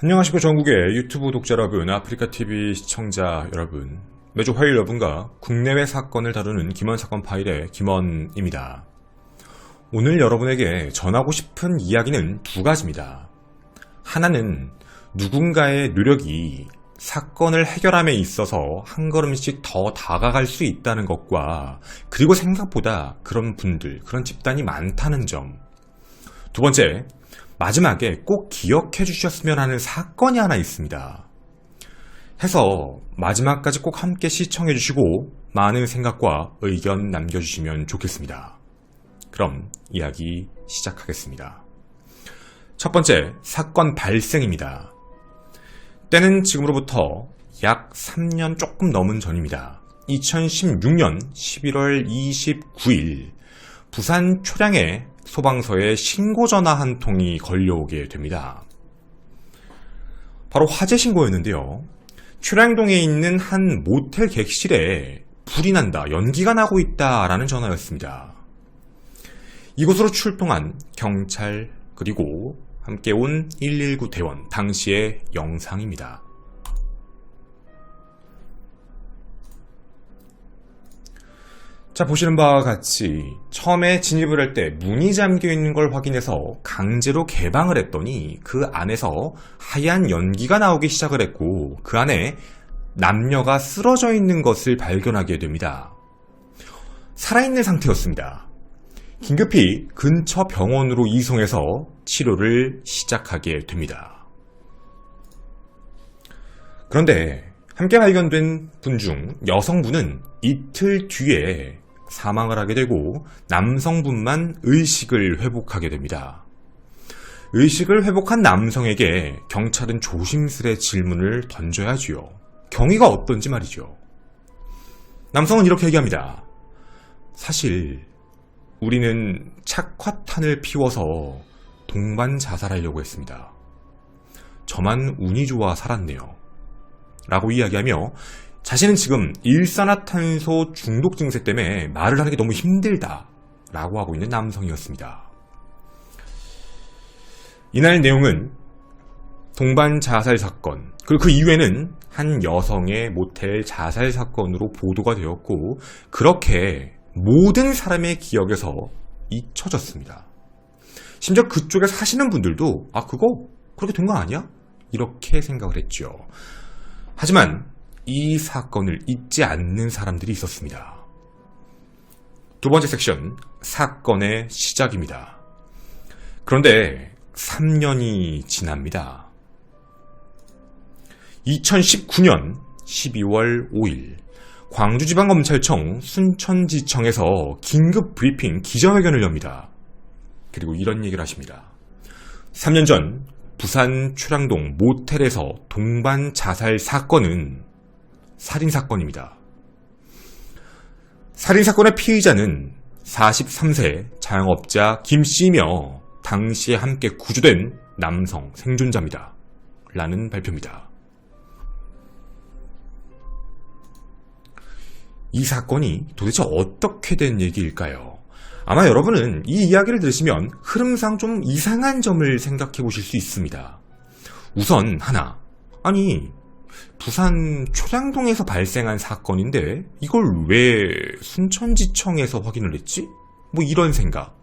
안녕하십니까. 전국의 유튜브 독자 여러분, 아프리카TV 시청자 여러분, 매주 화요일 여러분과 국내외 사건을 다루는 김원사건 파일의 김원입니다. 오늘 여러분에게 전하고 싶은 이야기는 두 가지입니다. 하나는 누군가의 노력이 사건을 해결함에 있어서 한 걸음씩 더 다가갈 수 있다는 것과, 그리고 생각보다 그런 분들, 그런 집단이 많다는 점. 두 번째, 마지막에 꼭 기억해 주셨으면 하는 사건이 하나 있습니다. 해서 마지막까지 꼭 함께 시청해 주시고 많은 생각과 의견 남겨주시면 좋겠습니다. 그럼 이야기 시작하겠습니다. 첫 번째, 사건 발생입니다. 때는 지금으로부터 약 3년 조금 넘은 전입니다. 2016년 11월 29일 부산 초량에 소방서에 신고 전화 한 통이 걸려오게 됩니다. 바로 화재 신고였는데요. 초량동에 있는 한 모텔 객실에 불이 난다, 연기가 나고 있다라는 전화였습니다. 이곳으로 출동한 경찰, 그리고 함께 온 119 대원, 당시의 영상입니다. 자, 보시는 바와 같이 처음에 진입을 할 때 문이 잠겨 있는 걸 확인해서 강제로 개방을 했더니 그 안에서 하얀 연기가 나오기 시작을 했고, 그 안에 남녀가 쓰러져 있는 것을 발견하게 됩니다. 살아있는 상태였습니다. 긴급히 근처 병원으로 이송해서 치료를 시작하게 됩니다. 그런데 함께 발견된 분 중 여성분은 이틀 뒤에 사망을 하게 되고, 남성분만 의식을 회복하게 됩니다. 의식을 회복한 남성에게 경찰은 조심스레 질문을 던져야지요. 경위가 어떤지 말이죠. 남성은 이렇게 얘기합니다. 사실 우리는 착화탄을 피워서 동반 자살하려고 했습니다. 저만 운이 좋아 살았네요. 라고 이야기하며, 자신은 지금 일산화탄소 중독 증세 때문에 말을 하는 게 너무 힘들다 라고 하고 있는 남성이었습니다. 이날 내용은 동반 자살 사건, 그리고 그 이후에는 한 여성의 모텔 자살 사건으로 보도가 되었고, 그렇게 모든 사람의 기억에서 잊혀졌습니다. 심지어 그쪽에 사시는 분들도 그거 그렇게 된 거 아니야? 이렇게 생각을 했죠. 하지만 이 사건을 잊지 않는 사람들이 있었습니다. 두 번째 섹션, 사건의 시작입니다. 그런데 3년이 지납니다. 2019년 12월 5일 광주지방검찰청 순천지청에서 긴급 브리핑 기자회견을 엽니다. 그리고 이런 얘기를 하십니다. 3년 전 부산 초량동 모텔에서 동반 자살 사건은 살인사건입니다. 살인사건의 피의자는 43세 자영업자 김씨이며 당시에 함께 구조된 남성 생존자입니다. 라는 발표입니다. 이 사건이 도대체 어떻게 된 얘기일까요? 아마 여러분은 이 이야기를 들으시면 흐름상 좀 이상한 점을 생각해 보실 수 있습니다. 우선 하나, 부산 초량동에서 발생한 사건인데 이걸 왜 순천지청에서 확인을 했지? 이런 생각.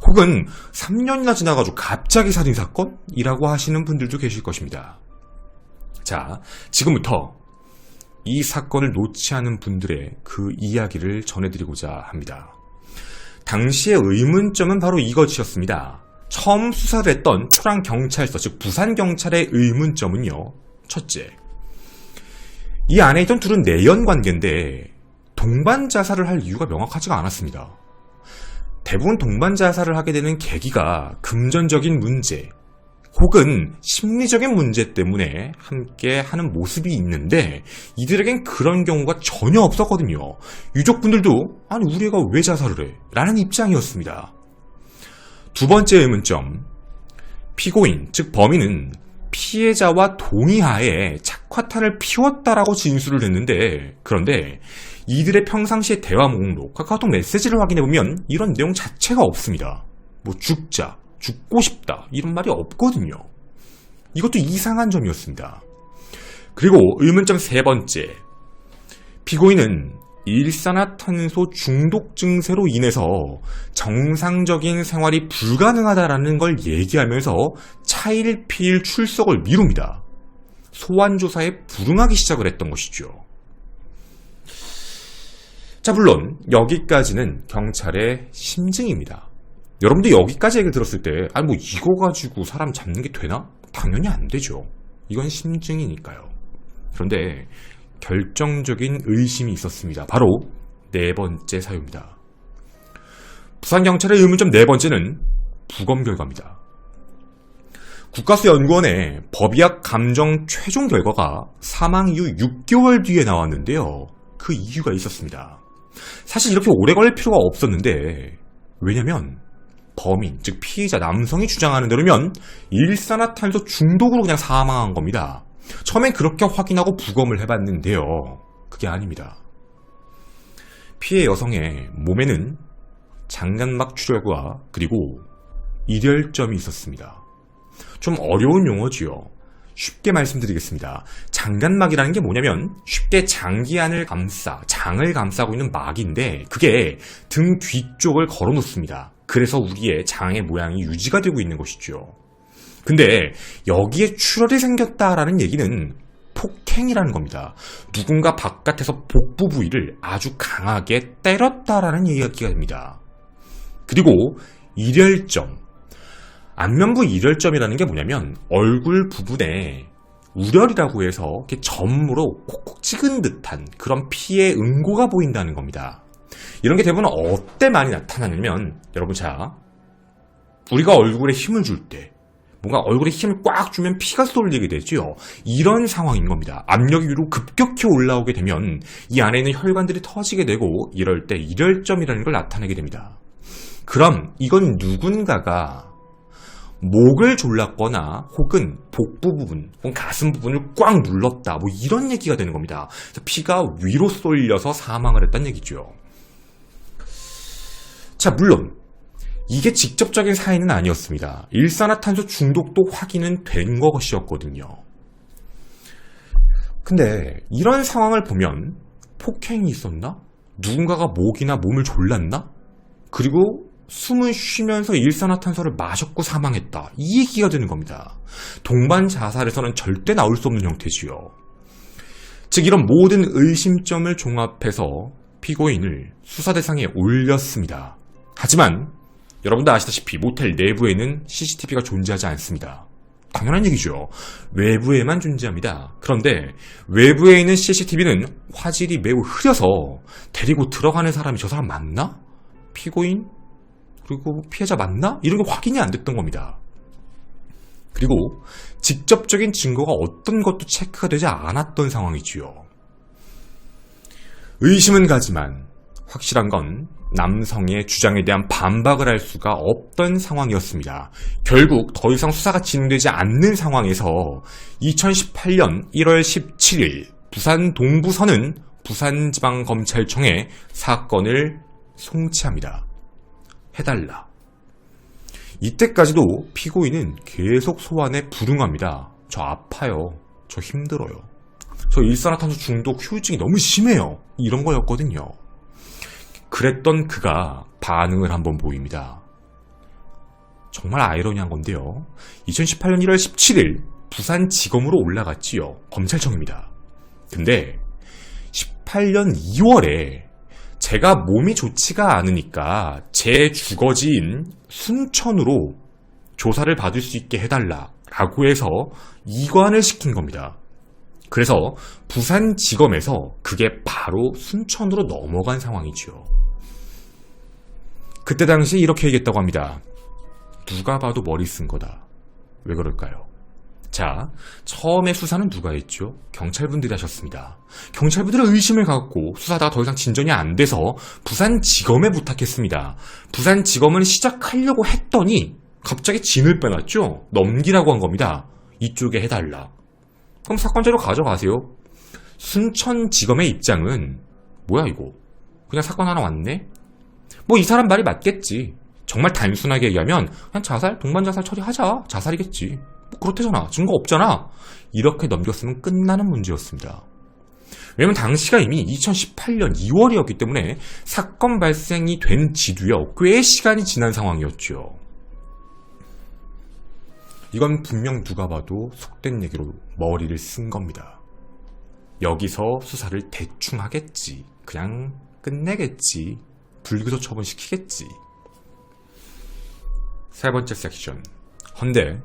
혹은 3년이나 지나가지고 갑자기 살인사건? 이라고 하시는 분들도 계실 것입니다. 자, 지금부터 이 사건을 놓지 않은 분들의 그 이야기를 전해드리고자 합니다. 당시의 의문점은 바로 이것이었습니다. 처음 수사를 했던 초량경찰서, 즉 부산경찰의 의문점은요. 첫째, 이 안에 있던 둘은 내연관계인데 동반 자살을 할 이유가 명확하지가 않았습니다. 대부분 동반 자살을 하게 되는 계기가 금전적인 문제 혹은 심리적인 문제 때문에 함께 하는 모습이 있는데, 이들에겐 그런 경우가 전혀 없었거든요. 유족분들도 우리 애가 왜 자살을 해? 라는 입장이었습니다. 두 번째 의문점, 피고인, 즉 범인은 피해자와 동의하에 착화탄을 피웠다라고 진술을 했는데, 그런데 이들의 평상시의 대화 목록, 카카오톡 메시지를 확인해보면 이런 내용 자체가 없습니다. 죽자, 죽고 싶다 이런 말이 없거든요. 이것도 이상한 점이었습니다. 그리고 의문점 세 번째. 피고인은 일산화탄소 중독 증세로 인해서 정상적인 생활이 불가능하다라는 걸 얘기하면서 차일피일 출석을 미룹니다. 소환조사에 불응하기 시작을 했던 것이죠. 자, 물론 여기까지는 경찰의 심증입니다. 여러분도 여기까지 얘기를 들었을 때 아니 뭐 이거 가지고 사람 잡는 게 되나? 당연히 안 되죠. 이건 심증이니까요. 그런데 결정적인 의심이 있었습니다. 바로 네 번째 사유입니다. 부산경찰의 의문점 네 번째는 부검 결과입니다. 국가수연구원의 법의학 감정 최종 결과가 사망 이후 6개월 뒤에 나왔는데요. 그 이유가 있었습니다. 사실 이렇게 오래 걸릴 필요가 없었는데 왜냐면 범인, 즉 피의자 남성이 주장하는 대로면 일산화탄소 중독으로 그냥 사망한 겁니다. 처음엔 그렇게 확인하고 부검을 해봤는데요. 그게 아닙니다. 피해 여성의 몸에는 장간막 출혈과 그리고 일혈점이 있었습니다. 좀 어려운 용어지요. 쉽게 말씀드리겠습니다. 장간막이라는 게 뭐냐면 쉽게 장기 안을 장을 감싸고 있는 막인데 그게 등 뒤쪽을 걸어놓습니다. 그래서 우리의 장의 모양이 유지가 되고 있는 것이죠. 근데 여기에 출혈이 생겼다라는 얘기는 폭행이라는 겁니다. 누군가 바깥에서 복부 부위를 아주 강하게 때렸다라는 얘기가 됩니다. 그리고 일혈점. 안면부 일혈점이라는 게 뭐냐면 얼굴 부분에 우렬이라고 해서 이렇게 점으로 콕콕 찍은 듯한 그런 피해 응고가 보인다는 겁니다. 이런 게 대부분 어때 많이 나타나냐면 여러분 자 우리가 얼굴에 힘을 줄 때 뭔가 얼굴에 힘을 꽉 주면 피가 쏠리게 되죠. 이런 상황인 겁니다. 압력이 위로 급격히 올라오게 되면 이 안에 있는 혈관들이 터지게 되고 이럴 때 일혈점이라는 걸 나타내게 됩니다. 그럼 이건 누군가가 목을 졸랐거나 혹은 복부 부분, 혹은 가슴 부분을 꽉 눌렀다. 뭐 이런 얘기가 되는 겁니다. 피가 위로 쏠려서 사망을 했다는 얘기죠. 자, 물론 이게 직접적인 사인은 아니었습니다. 일산화탄소 중독도 확인은 된 것이었거든요. 근데 이런 상황을 보면 폭행이 있었나? 누군가가 목이나 몸을 졸랐나? 그리고 숨을 쉬면서 일산화탄소를 마셨고 사망했다. 이 얘기가 되는 겁니다. 동반 자살에서는 절대 나올 수 없는 형태지요. 즉 이런 모든 의심점을 종합해서 피고인을 수사 대상에 올렸습니다. 하지만 여러분도 아시다시피 모텔 내부에는 CCTV가 존재하지 않습니다. 당연한 얘기죠. 외부에만 존재합니다. 그런데 외부에 있는 CCTV는 화질이 매우 흐려서 데리고 들어가는 사람이 저 사람 맞나? 피고인? 그리고 피해자 맞나? 이런 게 확인이 안 됐던 겁니다. 그리고 직접적인 증거가 어떤 것도 체크가 되지 않았던 상황이지요. 의심은 가지만 확실한 건 남성의 주장에 대한 반박을 할 수가 없던 상황이었습니다. 결국 더 이상 수사가 진행되지 않는 상황에서 2018년 1월 17일 부산 동부서는 부산지방검찰청에 사건을 송치합니다. 해달라. 이때까지도 피고인은 계속 소환에 불응합니다. 저 아파요. 저 힘들어요. 저 일산화탄소 중독 후유증이 너무 심해요. 이런 거였거든요. 그랬던 그가 반응을 한번 보입니다. 정말 아이러니한 건데요. 2018년 1월 17일 부산지검으로 올라갔지요. 검찰청입니다. 근데 18년 2월에 제가 몸이 좋지가 않으니까 제 주거지인 순천으로 조사를 받을 수 있게 해달라라고 해서 이관을 시킨 겁니다. 그래서 부산지검에서 그게 바로 순천으로 넘어간 상황이죠. 그때 당시에 이렇게 얘기했다고 합니다. 누가 봐도 머리 쓴 거다. 왜 그럴까요? 자, 처음에 수사는 누가 했죠? 경찰분들이 하셨습니다. 경찰분들은 의심을 갖고 수사다가 더 이상 진전이 안 돼서 부산지검에 부탁했습니다. 부산지검은 시작하려고 했더니 갑자기 진을 빼놨죠? 넘기라고 한 겁니다. 이쪽에 해달라. 그럼 사건 자료 가져가세요. 순천지검의 입장은 뭐야 이거? 그냥 사건 하나 왔네? 뭐 이 사람 말이 맞겠지. 정말 단순하게 얘기하면 그냥 자살, 동반자살 처리하자. 자살이겠지. 그렇대잖아. 증거 없잖아. 이렇게 넘겼으면 끝나는 문제였습니다. 왜냐면 당시가 이미 2018년 2월이었기 때문에 사건 발생이 된 지도요. 꽤 시간이 지난 상황이었죠. 이건 분명 누가 봐도 속된 얘기로 머리를 쓴 겁니다. 여기서 수사를 대충 하겠지. 그냥 끝내겠지. 불기소 처분시키겠지. 세 번째 섹션. 헌데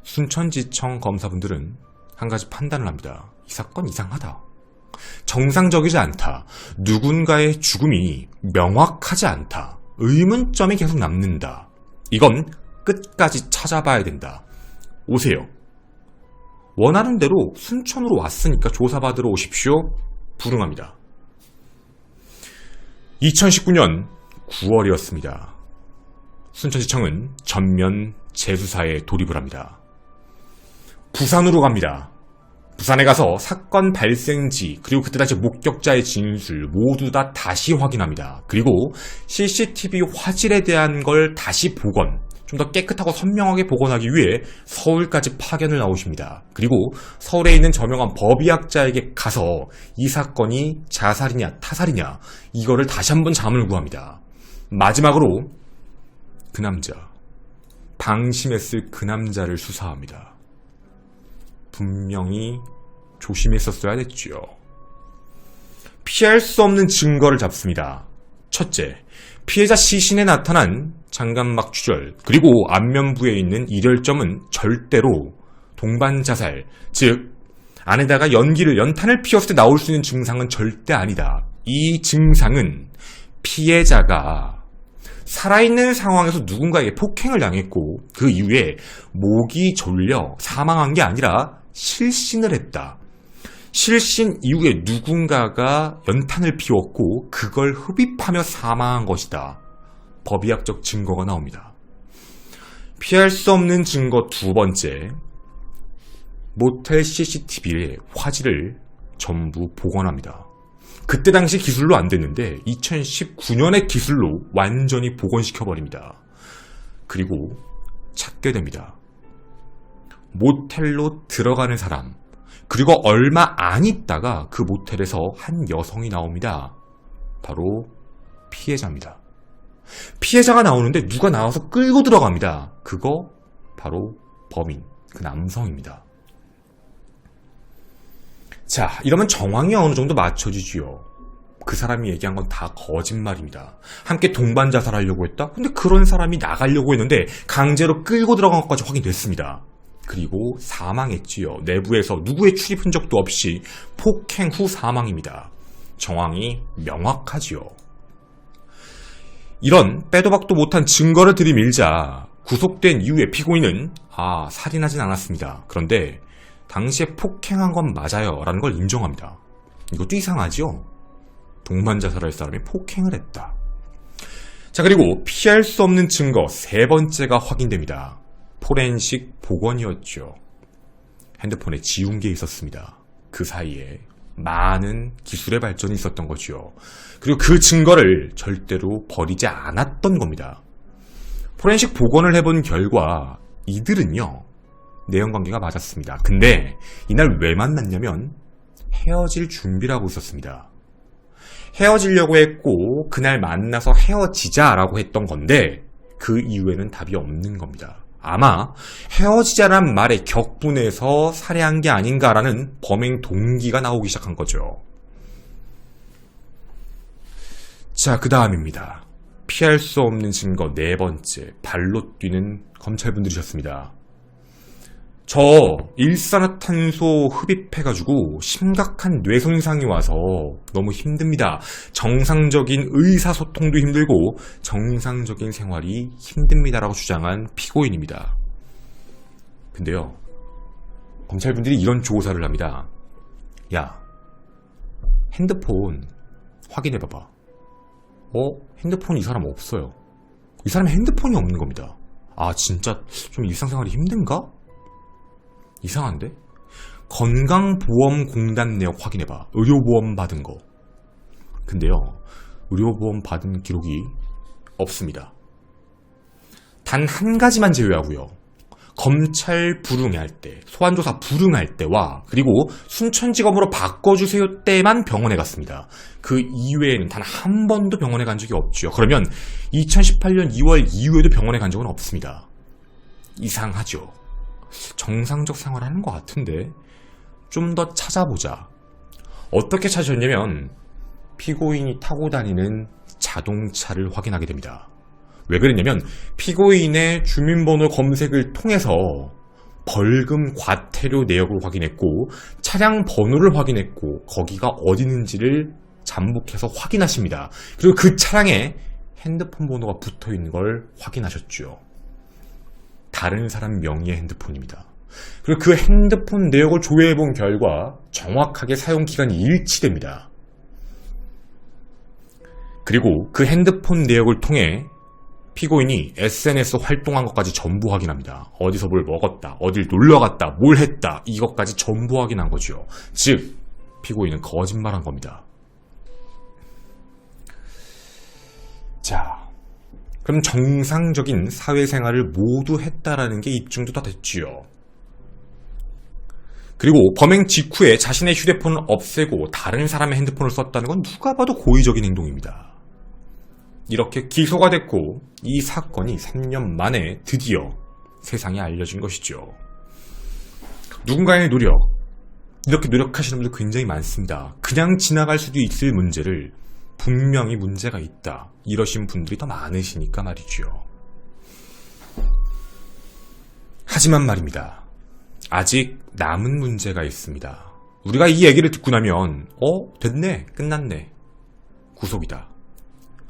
순천지청 검사분들은 한 가지 판단을 합니다. 이 사건 이상하다. 정상적이지 않다. 누군가의 죽음이 명확하지 않다. 의문점이 계속 남는다. 이건 끝까지 찾아봐야 된다. 오세요. 원하는 대로 순천으로 왔으니까 조사받으러 오십시오. 불응합니다. 2019년 9월이었습니다. 순천시청은 전면 재수사에 돌입을 합니다. 부산으로 갑니다. 부산에 가서 사건 발생지 그리고 그때 당시 목격자의 진술 모두 다 다시 확인합니다. 그리고 CCTV 화질에 대한 걸 다시 복원, 좀 더 깨끗하고 선명하게 복원하기 위해 서울까지 파견을 나오십니다. 그리고 서울에 있는 저명한 법의학자에게 가서 이 사건이 자살이냐 타살이냐 이거를 다시 한번 잠을 구합니다. 마지막으로 그 남자, 방심했을 그 남자를 수사합니다. 분명히 조심했었어야 됐죠. 피할 수 없는 증거를 잡습니다. 첫째, 피해자 시신에 나타난 장갑막 추절, 그리고 안면부에 있는 일혈점은 절대로 동반자살, 즉 안에다가 연탄을 피웠을 때 나올 수 있는 증상은 절대 아니다. 이 증상은 피해자가 살아있는 상황에서 누군가에게 폭행을 당했고 그 이후에 목이 졸려 사망한 게 아니라 실신을 했다. 실신 이후에 누군가가 연탄을 피웠고 그걸 흡입하며 사망한 것이다. 법의학적 증거가 나옵니다. 피할 수 없는 증거 두 번째, 모텔 CCTV의 화질을 전부 복원합니다. 그때 당시 기술로 안 됐는데 2019년의 기술로 완전히 복원시켜버립니다. 그리고 찾게 됩니다. 모텔로 들어가는 사람, 그리고 얼마 안 있다가 그 모텔에서 한 여성이 나옵니다. 바로 피해자입니다. 피해자가 나오는데 누가 나와서 끌고 들어갑니다. 그거 바로 범인, 그 남성입니다. 자, 이러면 정황이 어느 정도 맞춰지지요. 그 사람이 얘기한 건 다 거짓말입니다. 함께 동반 자살하려고 했다? 근데 그런 사람이 나가려고 했는데 강제로 끌고 들어간 것까지 확인됐습니다. 그리고 사망했지요. 내부에서 누구의 출입 흔적도 없이 폭행 후 사망입니다. 정황이 명확하지요. 이런 빼도 박도 못한 증거를 들이밀자 구속된 이후에 피고인은 살인하진 않았습니다. 그런데 당시에 폭행한 건 맞아요 라는 걸 인정합니다. 이것도 이상하죠? 동반자살할 사람이 폭행을 했다. 자, 그리고 피할 수 없는 증거 세 번째가 확인됩니다. 포렌식 복원이었죠. 핸드폰에 지운 게 있었습니다. 그 사이에 많은 기술의 발전이 있었던 거죠. 그리고 그 증거를 절대로 버리지 않았던 겁니다. 포렌식 복원을 해본 결과 이들은요, 내연관계가 맞았습니다. 근데 이날 왜 만났냐면 헤어질 준비를 하고 있었습니다. 헤어지려고 했고 그날 만나서 헤어지자라고 했던 건데 그 이후에는 답이 없는 겁니다. 아마 헤어지자란 말에 격분해서 살해한 게 아닌가라는 범행 동기가 나오기 시작한 거죠. 자, 그 다음입니다. 피할 수 없는 증거 네 번째, 발로 뛰는 검찰분들이셨습니다. 저 일산화탄소 흡입해가지고 심각한 뇌손상이 와서 너무 힘듭니다. 정상적인 의사소통도 힘들고 정상적인 생활이 힘듭니다라고 주장한 피고인입니다. 근데요, 검찰분들이 이런 조사를 합니다. 야, 핸드폰 확인해봐봐. 핸드폰이 이 사람 없어요. 이 사람 핸드폰이 없는 겁니다. 진짜 좀 일상생활이 힘든가? 이상한데? 건강보험공단 내역 확인해봐. 의료보험 받은 거. 근데요, 의료보험 받은 기록이 없습니다. 단 한 가지만 제외하고요. 검찰 불응할 때, 소환조사 불응할 때와 그리고 순천지검으로 바꿔주세요 때만 병원에 갔습니다. 그 이외에는 단 한 번도 병원에 간 적이 없죠. 그러면 2018년 2월 이후에도 병원에 간 적은 없습니다. 이상하죠. 정상적 생활을 하는 것 같은데 좀 더 찾아보자. 어떻게 찾으셨냐면 피고인이 타고 다니는 자동차를 확인하게 됩니다. 왜 그랬냐면 피고인의 주민번호 검색을 통해서 벌금 과태료 내역을 확인했고 차량 번호를 확인했고 거기가 어디 있는지를 잠복해서 확인하십니다. 그리고 그 차량에 핸드폰 번호가 붙어있는 걸 확인하셨죠. 다른 사람 명의의 핸드폰입니다. 그리고 그 핸드폰 내역을 조회해본 결과 정확하게 사용기간이 일치됩니다. 그리고 그 핸드폰 내역을 통해 피고인이 SNS 활동한 것까지 전부 확인합니다. 어디서 뭘 먹었다, 어딜 놀러갔다, 뭘 했다, 이것까지 전부 확인한 거죠. 즉 피고인은 거짓말한 겁니다. 자, 그럼 정상적인 사회생활을 모두 했다라는 게 입증도 다 됐지요. 그리고 범행 직후에 자신의 휴대폰을 없애고 다른 사람의 핸드폰을 썼다는 건 누가 봐도 고의적인 행동입니다. 이렇게 기소가 됐고 이 사건이 3년 만에 드디어 세상에 알려진 것이죠. 누군가의 노력, 이렇게 노력하시는 분들 굉장히 많습니다. 그냥 지나갈 수도 있을 문제를 분명히 문제가 있다, 이러신 분들이 더 많으시니까 말이죠. 하지만 말입니다, 아직 남은 문제가 있습니다. 우리가 이 얘기를 듣고 나면 됐네, 끝났네, 구속이다.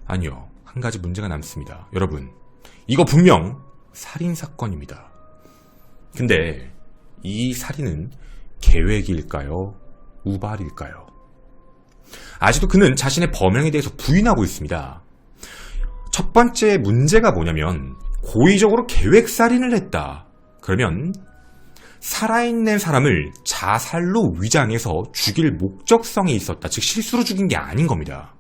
아니요, 한 가지 문제가 남습니다. 여러분, 이거 분명 살인사건입니다. 근데 이 살인은 계획일까요? 우발일까요? 아직도 그는 자신의 범행에 대해서 부인하고 있습니다. 첫 번째 문제가 뭐냐면 고의적으로 계획살인을 했다. 그러면 살아있는 사람을 자살로 위장해서 죽일 목적성이 있었다. 즉 실수로 죽인 게 아닌 겁니다.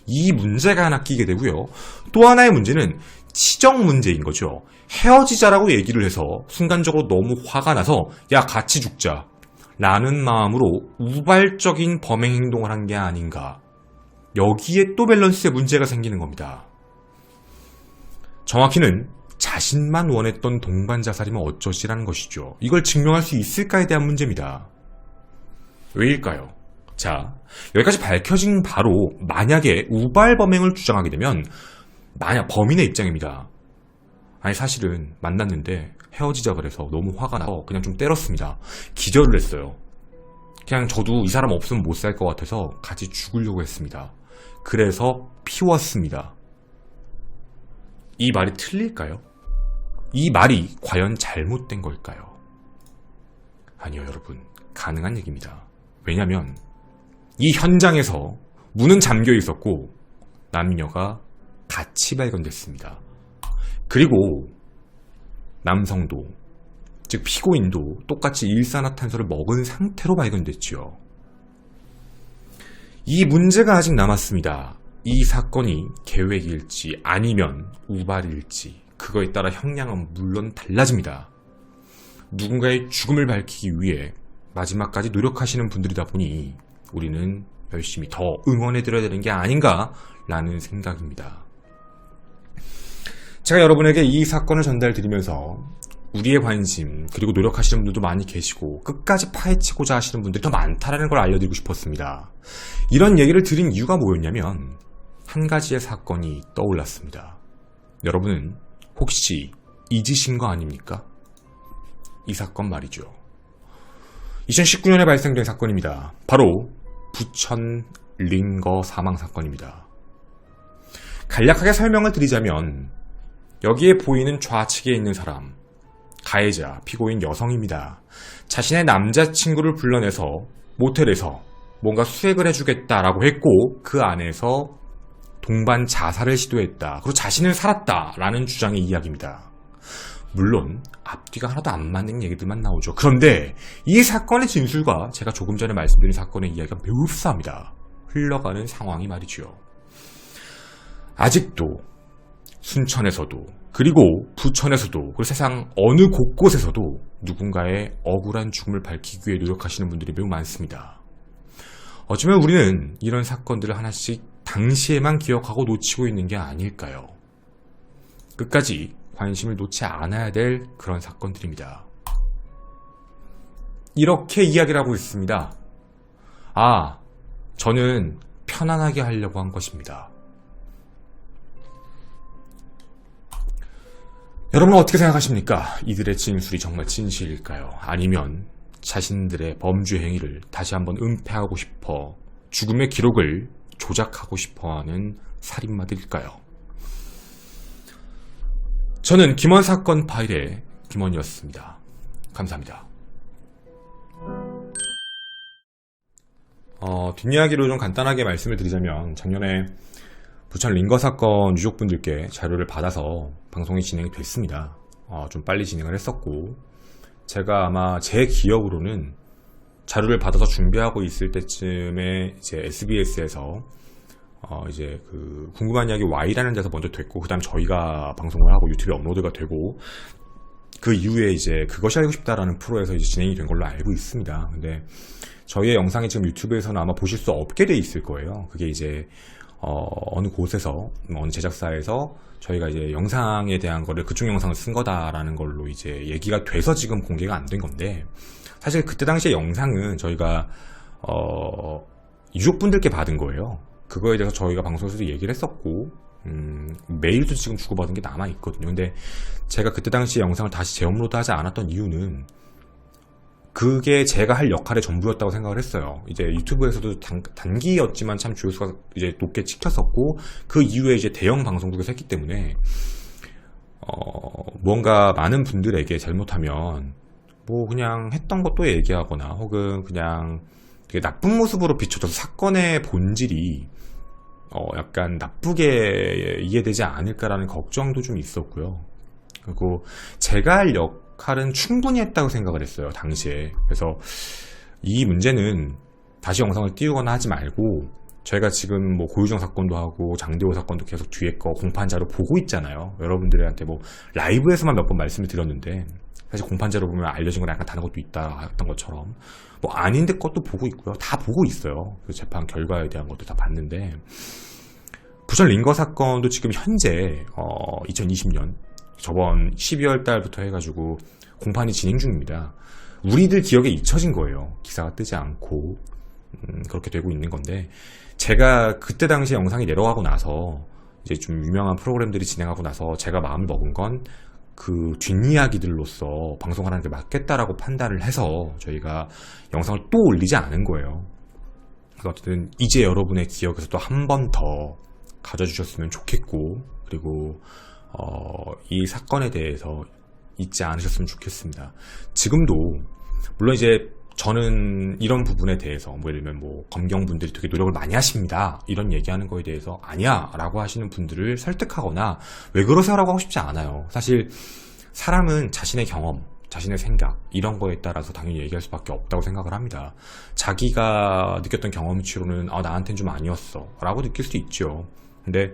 이 문제가 하나 끼게 되고요. 또 하나의 문제는 치정 문제인 거죠. 헤어지자라고 얘기를 해서 순간적으로 너무 화가 나서 야 같이 죽자 라는 마음으로 우발적인 범행 행동을 한 게 아닌가. 여기에 또 밸런스에 문제가 생기는 겁니다. 정확히는 자신만 원했던 동반 자살이면 어쩌시라는 것이죠. 이걸 증명할 수 있을까에 대한 문제입니다. 왜일까요? 자, 여기까지 밝혀진 바로 만약에 우발 범행을 주장하게 되면 만약 범인의 입장입니다. 아니 사실은 만났는데 헤어지자 그래서 너무 화가 나서 그냥 좀 때렸습니다. 기절을 했어요. 그냥 저도 이 사람 없으면 못 살 것 같아서 같이 죽으려고 했습니다. 그래서 피웠습니다. 이 말이 틀릴까요? 이 말이 과연 잘못된 걸까요? 아니요, 여러분. 가능한 얘기입니다. 왜냐면 이 현장에서 문은 잠겨 있었고 남녀가 같이 발견됐습니다. 그리고 남성도, 즉 피고인도 똑같이 일산화탄소를 먹은 상태로 발견됐죠. 이 문제가 아직 남았습니다. 이 사건이 계획일지 아니면 우발일지 그거에 따라 형량은 물론 달라집니다. 누군가의 죽음을 밝히기 위해 마지막까지 노력하시는 분들이다 보니 우리는 열심히 더 응원해드려야 되는 게 아닌가라는 생각입니다. 제가 여러분에게 이 사건을 전달드리면서 우리의 관심 그리고 노력하시는 분들도 많이 계시고 끝까지 파헤치고자 하시는 분들이 더 많다는 걸 알려드리고 싶었습니다. 이런 얘기를 드린 이유가 뭐였냐면 한 가지의 사건이 떠올랐습니다. 여러분은 혹시 잊으신 거 아닙니까? 이 사건 말이죠. 2019년에 발생된 사건입니다. 바로 부천 링거 사망 사건입니다. 간략하게 설명을 드리자면 여기에 보이는 좌측에 있는 사람, 가해자, 피고인 여성입니다. 자신의 남자친구를 불러내서 모텔에서 뭔가 수액을 해주겠다라고 했고 그 안에서 동반 자살을 시도했다. 그리고 자신은 살았다라는 주장의 이야기입니다. 물론 앞뒤가 하나도 안 맞는 얘기들만 나오죠. 그런데 이 사건의 진술과 제가 조금 전에 말씀드린 사건의 이야기가 매우 흡사합니다. 흘러가는 상황이 말이죠. 아직도 순천에서도 그리고 부천에서도 그리고 세상 어느 곳곳에서도 누군가의 억울한 죽음을 밝히기 위해 노력하시는 분들이 매우 많습니다. 어쩌면 우리는 이런 사건들을 하나씩 당시에만 기억하고 놓치고 있는 게 아닐까요? 끝까지 관심을 놓지 않아야 될 그런 사건들입니다. 이렇게 이야기를 하고 있습니다. 저는 편안하게 하려고 한 것입니다. 여러분은 어떻게 생각하십니까? 이들의 진술이 정말 진실일까요? 아니면 자신들의 범죄 행위를 다시 한번 은폐하고 싶어 죽음의 기록을 조작하고 싶어하는 살인마들일까요? 저는 김원 사건 파일의 김원이었습니다. 감사합니다. 뒷이야기로 좀 간단하게 말씀을 드리자면 작년에 부천 링거 사건 유족분들께 자료를 받아서 방송이 진행이 됐습니다. 좀 빨리 진행을 했었고 제가 아마 제 기억으로는 자료를 받아서 준비하고 있을 때쯤에 이제 SBS에서 이제 그 궁금한 이야기 Y라는 데서 먼저 됐고 그 다음 저희가 방송을 하고 유튜브에 업로드가 되고 그 이후에 이제 그것이 알고 싶다라는 프로에서 이제 진행이 된 걸로 알고 있습니다. 근데 저희의 영상이 지금 유튜브에서는 아마 보실 수 없게 돼 있을 거예요. 그게 이제 어느 곳에서 어느 제작사에서 저희가 이제 영상에 대한 거를 그쪽 영상을 쓴 거다라는 걸로 이제 얘기가 돼서 지금 공개가 안 된 건데 사실 그때 당시에 영상은 저희가 유족분들께 받은 거예요. 그거에 대해서 저희가 방송에서도 얘기를 했었고 메일도 지금 주고받은 게 남아있거든요. 근데 제가 그때 당시에 영상을 다시 재업로드 하지 않았던 이유는 그게 제가 할 역할의 전부였다고 생각을 했어요. 이제 유튜브에서도 단기였지만 참 조회수가 이제 높게 찍혔었고 그 이후에 이제 대형 방송국에서 했기 때문에 뭔가 많은 분들에게 잘못하면 뭐 그냥 했던 것도 얘기하거나 혹은 그냥 되게 나쁜 모습으로 비춰져서 사건의 본질이 약간 나쁘게 이해되지 않을까라는 걱정도 좀 있었고요. 그리고 제가 할 역할은 충분히 했다고 생각을 했어요, 당시에. 그래서 이 문제는 다시 영상을 띄우거나 하지 말고 저희가 지금 뭐 고유정 사건도 하고 장대호 사건도 계속 뒤에 거 공판자료 보고 있잖아요. 여러분들한테 뭐 라이브에서만 몇 번 말씀을 드렸는데 사실 공판자료 보면 알려진 건 약간 다른 것도 있다 했던 것처럼 뭐 아닌데 것도 보고 있고요. 다 보고 있어요. 그 재판 결과에 대한 것도 다 봤는데 부천 링거 사건도 지금 현재 2020년 저번 12월 달부터 해가지고 공판이 진행 중입니다. 우리들 기억에 잊혀진 거예요. 기사가 뜨지 않고 그렇게 되고 있는 건데 제가 그때 당시에 영상이 내려가고 나서 이제 좀 유명한 프로그램들이 진행하고 나서 제가 마음을 먹은 건 그 뒷이야기들로서 방송하는 게 맞겠다라고 판단을 해서 저희가 영상을 또 올리지 않은 거예요. 그래서 어쨌든 이제 여러분의 기억에서 또 한 번 더 가져주셨으면 좋겠고 그리고 이 사건에 대해서 잊지 않으셨으면 좋겠습니다. 지금도 물론 이제 저는 이런 부분에 대해서 뭐 예를 들면 뭐 검경분들이 되게 노력을 많이 하십니다 이런 얘기하는 거에 대해서 아니야 라고 하시는 분들을 설득하거나 왜 그러세요 라고 하고 싶지 않아요. 사실 사람은 자신의 경험 자신의 생각 이런 거에 따라서 당연히 얘기할 수밖에 없다고 생각을 합니다. 자기가 느꼈던 경험치로는 나한테는 좀 아니었어 라고 느낄 수도 있죠. 근데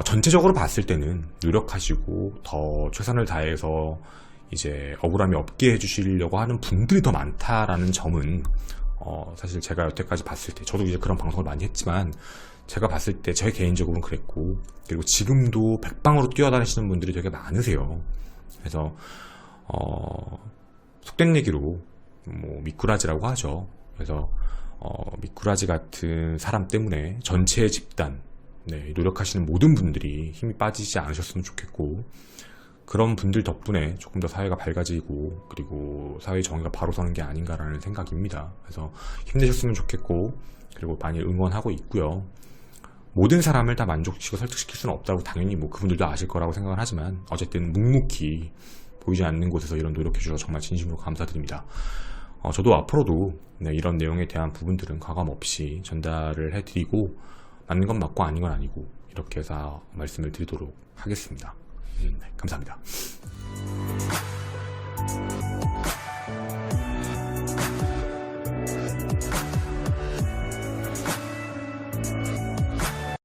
전체적으로 봤을 때는 노력하시고 더 최선을 다해서 이제 억울함이 없게 해주시려고 하는 분들이 더 많다라는 점은 사실 제가 여태까지 봤을 때 저도 이제 그런 방송을 많이 했지만 제가 봤을 때 제 개인적으로는 그랬고 그리고 지금도 백방으로 뛰어다니시는 분들이 되게 많으세요. 그래서 속된 얘기로 뭐 미꾸라지라고 하죠. 그래서 미꾸라지 같은 사람 때문에 전체의 집단 노력하시는 모든 분들이 힘이 빠지지 않으셨으면 좋겠고 그런 분들 덕분에 조금 더 사회가 밝아지고 그리고 사회 정의가 바로 서는 게 아닌가라는 생각입니다. 그래서 힘내셨으면 좋겠고 그리고 많이 응원하고 있고요. 모든 사람을 다 만족시키고 설득시킬 수는 없다고 당연히 뭐 그분들도 아실 거라고 생각을 하지만 어쨌든 묵묵히 보이지 않는 곳에서 이런 노력해 주셔서 정말 진심으로 감사드립니다. 저도 앞으로도 이런 내용에 대한 부분들은 과감 없이 전달을 해드리고 맞는 건 맞고 아닌 건 아니고 이렇게 해서 말씀을 드리도록 하겠습니다. 감사합니다.